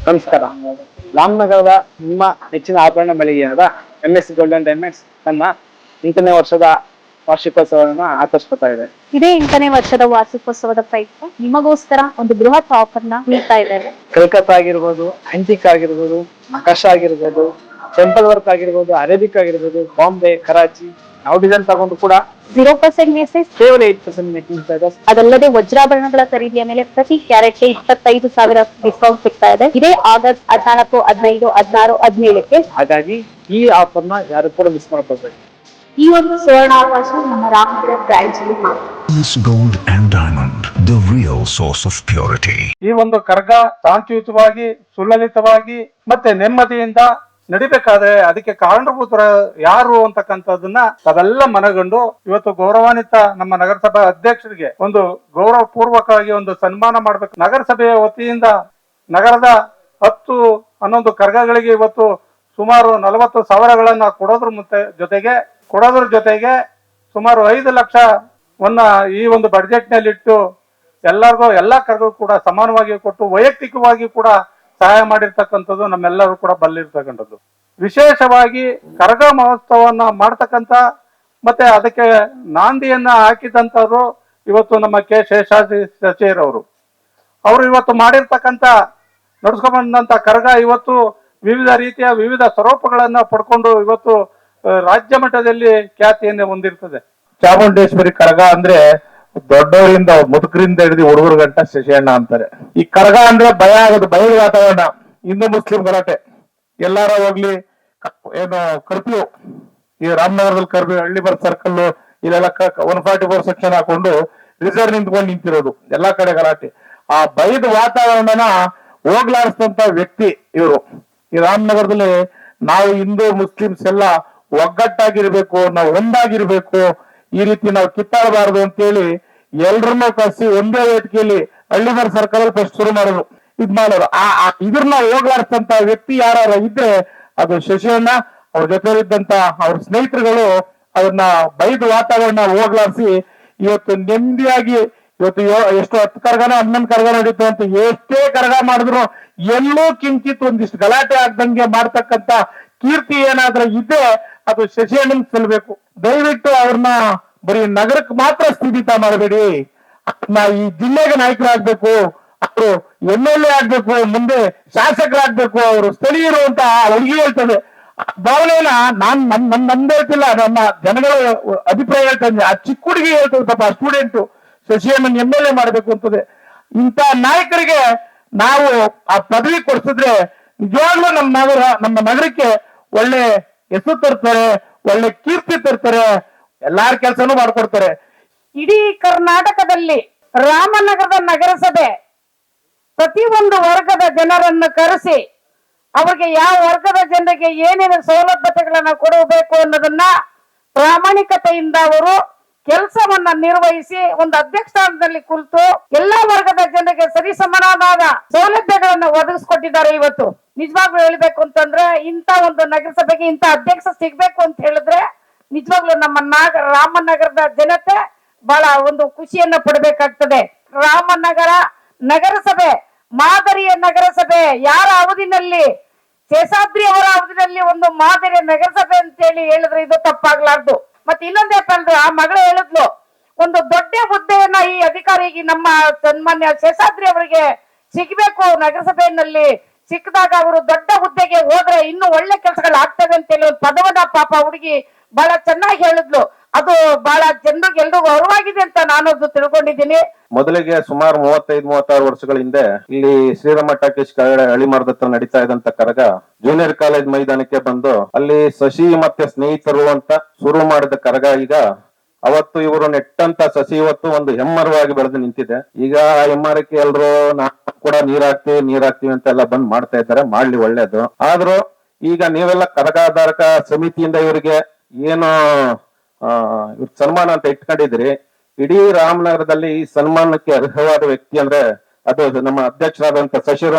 ನಮಸ್ಕಾರ. ರಾಮನಗರದ ನಿಮ್ಮ ನೆಚ್ಚಿನ ಆಭರಣ ಮಳಿಗೆಯಾದ MS ಗೋಲ್ಡನ್ ಡೈಮಂಡ್ಸ್ ತನ್ನ 8ನೇ ವರ್ಷದ ವಾರ್ಷಿಕೋತ್ಸವವನ್ನು ಆಚರಿಸ್ಕೊತಾ ಇದೆ. ಇದೇ 8ನೇ ವರ್ಷದ ವಾರ್ಷಿಕೋತ್ಸವದ ಪ್ರಯುಕ್ತ ನಿಮಗೋಸ್ಕರ ಒಂದು ಬೃಹತ್ ಆಫರ್ ನ ನೀಡ್ತಾ ಇದ್ದೇವೆ. ಕಲ್ಕತ್ತಾ ಆಗಿರ್ಬೋದು, ಆಂಟಿಕ್ ಆಗಿರ್ಬೋದು, ಆಕಾಶ ಆಗಿರ್ಬೋದು, ಟೆಂಪಲ್ ವರ್ಕ್ ಆಗಿರ್ಬೋದು, ಅರೇಬಿಕ್ ಆಗಿರ್ಬೋದು, ಬಾಂಬೆ, ಕರಾಚಿ ಯಾವ ಡಿಸೈನ್ ತಗೊಂಡು ಕೂಡ 0% ವೇಸ್ಟೇಜ್, ಕೇವಲ 8% ಮೇಕಿಂಗ್ ಚಾರ್ಜಸ್. ಅದಲ್ಲದೆ ವಜ್ರಾಭರಣಗಳ ಖರೀದಿಯ ಮೇಲೆ ಪ್ರತಿ ಕ್ಯಾರೆಟ್ಗೆ 25,000 ಡಿಸ್ಕೌಂಟ್ ಸಿಗ್ತಾ ಇದೆ. ಇದೇ ಆಗಸ್ಟ್ 14, 15, 16, 17ಕ್ಕೆ. ಹಾಗಾಗಿ ಈ ಆಫರ್ನ ಯಾರು ಕೂಡ ಮಿಸ್ ಮಾಡ್ಕೊಳ್ಬೇಕು. ಈ ಒಂದು ಸುವರ್ಣಾವಕಾಶ ನಮ್ಮ ರಾಮನಗರ ಬ್ರಾಂಚ್ ಅಲ್ಲಿ Gold and Diamond, the real source of purity. ಈ ಒಂದು ಕರ್ಗ ಶಾಂತಿಯುತವಾಗಿ, ಸುಲಲಿತವಾಗಿ ಮತ್ತೆ ನೆಮ್ಮದಿಯಿಂದ ನಡಿಬೇಕಾದ್ರೆ ಅದಕ್ಕೆ ಕಾರಣಭೂತರ ಯಾರು ಅಂತಕ್ಕಂಥದ್ದನ್ನ ತಾವೆಲ್ಲ ಮನಗಂಡು ಇವತ್ತು ಗೌರವಾನ್ವಿತ ನಮ್ಮ ನಗರಸಭಾ ಅಧ್ಯಕ್ಷರಿಗೆ ಒಂದು ಗೌರವ ಪೂರ್ವಕವಾಗಿ ಒಂದು ಸನ್ಮಾನ ಮಾಡ್ಬೇಕು. ನಗರಸಭೆಯ ವತಿಯಿಂದ ನಗರದ 10-11 ಕರ್ಗಗಳಿಗೆ ಇವತ್ತು ಸುಮಾರು 40,000ಗಳನ್ನ ಕೊಡೋದ್ರ ಜೊತೆಗೆ ಸುಮಾರು 5 ಲಕ್ಷವನ್ನ ಈ ಒಂದು ಬಡ್ಜೆಟ್ ನಲ್ಲಿ ಇಟ್ಟು ಎಲ್ಲಾ ಕರ್ಗೂ ಕೂಡ ಸಮಾನವಾಗಿ ಕೊಟ್ಟು ವೈಯಕ್ತಿಕವಾಗಿ ಕೂಡ ಸಹಾಯ ಮಾಡಿರ್ತಕ್ಕಂಥದ್ದು ನಮ್ಮೆಲ್ಲರೂ ಕೂಡ ಬಲ್ಲಿರ್ತಕ್ಕಂಥದ್ದು. ವಿಶೇಷವಾಗಿ ಕರಗ ಮಹೋತ್ಸವವನ್ನ ಮಾಡ್ತಕ್ಕಂಥ ಮತ್ತೆ ಅದಕ್ಕೆ ನಾಂದಿಯನ್ನ ಹಾಕಿದಂಥವ್ರು ಇವತ್ತು ನಮ್ಮ ಕೆ ಶೇಷಾದ್ರಿ ಸಚಿವರವರು. ಅವರು ಇವತ್ತು ಮಾಡಿರ್ತಕ್ಕಂಥ ನಡ್ಸ್ಕೊಂಡ್ಬಂದಂತ ಕರಗ ಇವತ್ತು ವಿವಿಧ ರೀತಿಯ ವಿವಿಧ ಸ್ವರೂಪಗಳನ್ನ ಪಡ್ಕೊಂಡು ಇವತ್ತು ರಾಜ್ಯ ಮಟ್ಟದಲ್ಲಿ ಖ್ಯಾತಿಯನ್ನೇ ಹೊಂದಿರ್ತದೆ. ಚಾಮುಂಡೇಶ್ವರಿ ಕರಗ ಅಂದ್ರೆ ದೊಡ್ಡವರಿಂದ ಮುದುಕರಿಂದ ಹಿಡಿದು ಹುಡುಗರ ಗಂಟ ಶಶಿಯಣ್ಣ ಅಂತಾರೆ. ಈ ಕರಗ ಅಂದ್ರೆ ಭಯ ಆಗೋದು, ಭಯದ ವಾತಾವರಣ. ಹಿಂದೂ ಮುಸ್ಲಿಂ ಗಲಾಟೆ, ಎಲ್ಲಾರ ಹೋಗ್ಲಿ ಏನು ಕರ್ಫ್ಯೂ, ಈ ರಾಮನಗರದಲ್ಲಿ ಕರ್ಫ್ಯೂ, ಹಳ್ಳಿಬರ್ ಸರ್ಕಲ್ ಇಲ್ಲೆಲ್ಲ 144 ಸೆಕ್ಷನ್ ಹಾಕೊಂಡು ರಿಸರ್ವ್ ನಿಂತಿರೋದು, ಎಲ್ಲಾ ಕಡೆ ಗಲಾಟೆ. ಆ ಭಯದ ವಾತಾವರಣನ ಹೋಗ್ಲಾಡಿಸಿದಂತ ವ್ಯಕ್ತಿ ಇವರು. ಈ ರಾಮನಗರದಲ್ಲಿ ನಾವು ಹಿಂದೂ ಮುಸ್ಲಿಮ್ಸ್ ಎಲ್ಲ ಒಗ್ಗಟ್ಟಾಗಿರ್ಬೇಕು, ನಾವು ಒಂದಾಗಿರ್ಬೇಕು, ಈ ರೀತಿ ನಾವು ಕಿತ್ತಾಡಬಾರದು ಅಂತೇಳಿ ಎಲ್ರನ್ನೂ ಕಳಿಸಿ ಒಂದೇ ವೇದಿಕೆಯಲ್ಲಿ ಹಳ್ಳಿಬರ್ ಸರ್ಕಲ್ ಅಲ್ಲಿ ಫಸ್ಟ್ ಶುರು ಮಾಡೋರು. ಮಾಡೋರು ಇದ್ರನ್ನ ಹೋಗ್ಲಾಡ್ಸಂತ ವ್ಯಕ್ತಿ ಯಾರು ಇದ್ರೆ ಅದು ಶಶಿಯಣ್ಣ. ಅವ್ರ ಜೊತೆ ಇದ್ದಂತ ಅವ್ರ ಸ್ನೇಹಿತರುಗಳು ಅದನ್ನ ಬೈದ ವಾತಾವರಣ ಹೋಗ್ಲಾಡ್ಸಿ ಇವತ್ತು ನೆಮ್ಮದಿಯಾಗಿ ಇವತ್ತು ಎಷ್ಟು 10 ಕರ್ಗನ 11 ಕರ್ಗ ನಡೀತು ಅಂತ ಎಷ್ಟೇ ಕರ್ಗ ಮಾಡಿದ್ರು ಎಲ್ಲೂ ಕಿಂಚಿತ್ ಒಂದಿಷ್ಟು ಗಲಾಟೆ ಆಗ್ದಂಗೆ ಮಾಡ್ತಕ್ಕಂತ ಕೀರ್ತಿ ಏನಾದ್ರೂ ಇದ್ರೆ ಅದು ಶಶಿಯಣ್ಣನ್ ಸಲ್ಬೇಕು. ದಯವಿಟ್ಟು ಅವ್ರನ್ನ ಬರೀ ನಗರಕ್ಕೆ ಮಾತ್ರ ಸ್ಥಿಮಿತ ಮಾಡಬೇಡಿ. ಈ ಜಿಲ್ಲೆಗೆ ನಾಯಕರಾಗ್ಬೇಕು, ಅವರು MLA ಆಗ್ಬೇಕು, ಮುಂದೆ ಶಾಸಕರಾಗ್ಬೇಕು, ಅವರು ಸ್ಥಳೀಯರು ಅಂತ ಹುಡುಗಿ ಹೇಳ್ತದೆ. ಭಾವನೆನ ನಂದು ಹೇಳ್ತಿಲ್ಲ, ನನ್ನ ಜನಗಳ ಅಭಿಪ್ರಾಯ ಹೇಳ್ತದೆ. ಆ ಚಿಕ್ಕ ಹುಡುಗಿ ಹೇಳ್ತದೆ, ಪಾಪ ಸ್ಟೂಡೆಂಟು ಶಶಿಯಣ್ಣನ್ MLA ಮಾಡ್ಬೇಕು ಅಂತದೆ. ಇಂಥ ನಾಯಕರಿಗೆ ನಾವು ಆ ಪದವಿ ಕೊಡಿಸಿದ್ರೆ ನಿಜವಾಗ್ಲೂ ನಮ್ಮ ನಗರಕ್ಕೆ ಒಳ್ಳೆ ಹೆಸರು ತರ್ತಾರೆ, ಒಳ್ಳೆ ಕೀರ್ತಿ ತರ್ತಾರೆ, ಎಲ್ಲಾರ ಕೆಲಸನೂ ಮಾಡ್ಕೊಡ್ತಾರೆ. ಇಡೀ ಕರ್ನಾಟಕದಲ್ಲಿ ರಾಮನಗರದ ನಗರಸಭೆ ಪ್ರತಿಯೊಂದು ವರ್ಗದ ಜನರನ್ನು ಕರೆಸಿ ಅವರಿಗೆ ಯಾವ ವರ್ಗದ ಜನರಿಗೆ ಏನೇನು ಸೌಲಭ್ಯತೆಗಳನ್ನ ಕೊಡಬೇಕು ಅನ್ನೋದನ್ನ ಪ್ರಾಮಾಣಿಕತೆಯಿಂದ ಅವರು ಕೆಲಸವನ್ನ ನಿರ್ವಹಿಸಿ ಒಂದು ಅಧ್ಯಕ್ಷ ಸ್ಥಾನದಲ್ಲಿ ಕುಳಿತು ಎಲ್ಲಾ ವರ್ಗದ ಜನರಿಗೆ ಸರಿಸಮಾನವಾದ ಸೌಲಭ್ಯಗಳನ್ನ ಒದಗಿಸ್ಕೊಟ್ಟಿದ್ದಾರೆ. ಇವತ್ತು ನಿಜವಾಗ್ಲೂ ಹೇಳ್ಬೇಕು ಅಂತಂದ್ರೆ ಇಂತ ಒಂದು ನಗರಸಭೆಗೆ ಇಂತ ಅಧ್ಯಕ್ಷ ಸಿಗ್ಬೇಕು ಅಂತ ಹೇಳಿದ್ರೆ ನಿಜವಾಗ್ಲೂ ನಮ್ಮ ರಾಮನಗರದ ಜನತೆ ಬಹಳ ಒಂದು ಖುಷಿಯನ್ನ ಪಡಬೇಕಾಗ್ತದೆ. ರಾಮನಗರ ನಗರಸಭೆ ಮಾದರಿಯ ನಗರಸಭೆ. ಯಾರ ಅವಧಿನಲ್ಲಿ, ಶೇಷಾದ್ರಿ ಅವರ ಅವಧಿನಲ್ಲಿ ಒಂದು ಮಾದರಿಯ ನಗರಸಭೆ ಅಂತ ಹೇಳಿದ್ರೆ ಇದು ತಪ್ಪಾಗ್ಲಾರ್ದು. ಮತ್ತೆ ಇನ್ನೊಂದೇಪ ಅಂದ್ರೆ ಆ ಮಗಳು ಹೇಳಿದ್ಲು, ಒಂದು ದೊಡ್ಡ ಹುದ್ದೆಯನ್ನ ಈ ಅಧಿಕಾರಿಗೆ ನಮ್ಮ ಸನ್ಮಾನ್ಯ ಶೇಷಾದ್ರಿ ಅವರಿಗೆ ಸಿಗ್ಬೇಕು. ನಗರಸಭೆಯಲ್ಲಿ ಸಿಕ್ಕಿದಾಗ ಅವರು ದೊಡ್ಡ ಹುದ್ದೆಗೆ ಹೋದ್ರೆ ಇನ್ನು ಒಳ್ಳೆ ಕೆಲಸಗಳು ಆಗ್ತವೆ ಅಂತ ಹೇಳಿ ಒಂದು ಪದವನ್ನ ಪಾಪ ಹುಡುಗಿ ಬಹಳ ಚೆನ್ನಾಗಿ ಹೇಳಿದ್ಲು. ಅದು ಬಹಳ ಜನರಿಗೆ ಎಲ್ರಿಗೂ ಅರಿವಾಗಿದೆ ಅಂತ ನಾನು ತಿಳ್ಕೊಂಡಿದ್ದೀನಿ. ಮೊದಲಿಗೆ ಸುಮಾರು 35-36 ವರ್ಷಗಳ ಹಿಂದೆ ಇಲ್ಲಿ ಶ್ರೀರಾಮ ಟಾಕೀಸ್ ಕೆಳಗಡೆ ಹಳಿಮಾರ್ದ ಹತ್ರ ನಡೀತಾ ಇದ್ದಂತ ಕರಗ ಜೂನಿಯರ್ ಕಾಲೇಜ್ ಮೈದಾನಕ್ಕೆ ಬಂದು ಅಲ್ಲಿ ಶಶಿ ಮತ್ತೆ ಸ್ನೇಹಿತರು ಅಂತ ಶುರು ಮಾಡಿದ ಕರಗ ಈಗ ಅವತ್ತು ಇವರು ನೆಟ್ಟಂತ ಸಸಿ ಇವತ್ತು ಒಂದು ಹೆಮ್ಮರವಾಗಿ ಬೆಳೆದು ನಿಂತಿದೆ. ಈಗ ಆ ಹೆಮ್ಮರಕ್ಕೆ ಎಲ್ರು ನಾವು ಕೂಡ ನೀರ್ ಹಾಕ್ತಿವಿ ಅಂತ ಎಲ್ಲ ಬಂದ್ ಮಾಡ್ತಾ ಇದ್ದಾರೆ. ಮಾಡ್ಲಿ, ಒಳ್ಳೇದು. ಆದ್ರೂ ಈಗ ನೀವೆಲ್ಲ ಕರಗಾಧಾರಕ ಸಮಿತಿಯಿಂದ ಇವರಿಗೆ ಏನು ಸನ್ಮಾನ ಅಂತ ಇಟ್ಕೊಂಡಿದ್ರಿ. ಇಡೀ ರಾಮನಗರದಲ್ಲಿ ಈ ಸನ್ಮಾನಕ್ಕೆ ಅರ್ಹವಾದ ವ್ಯಕ್ತಿ ಅಂದ್ರೆ ಅದು ನಮ್ಮ ಅಧ್ಯಕ್ಷರಾದಂತ ಶಶಿರ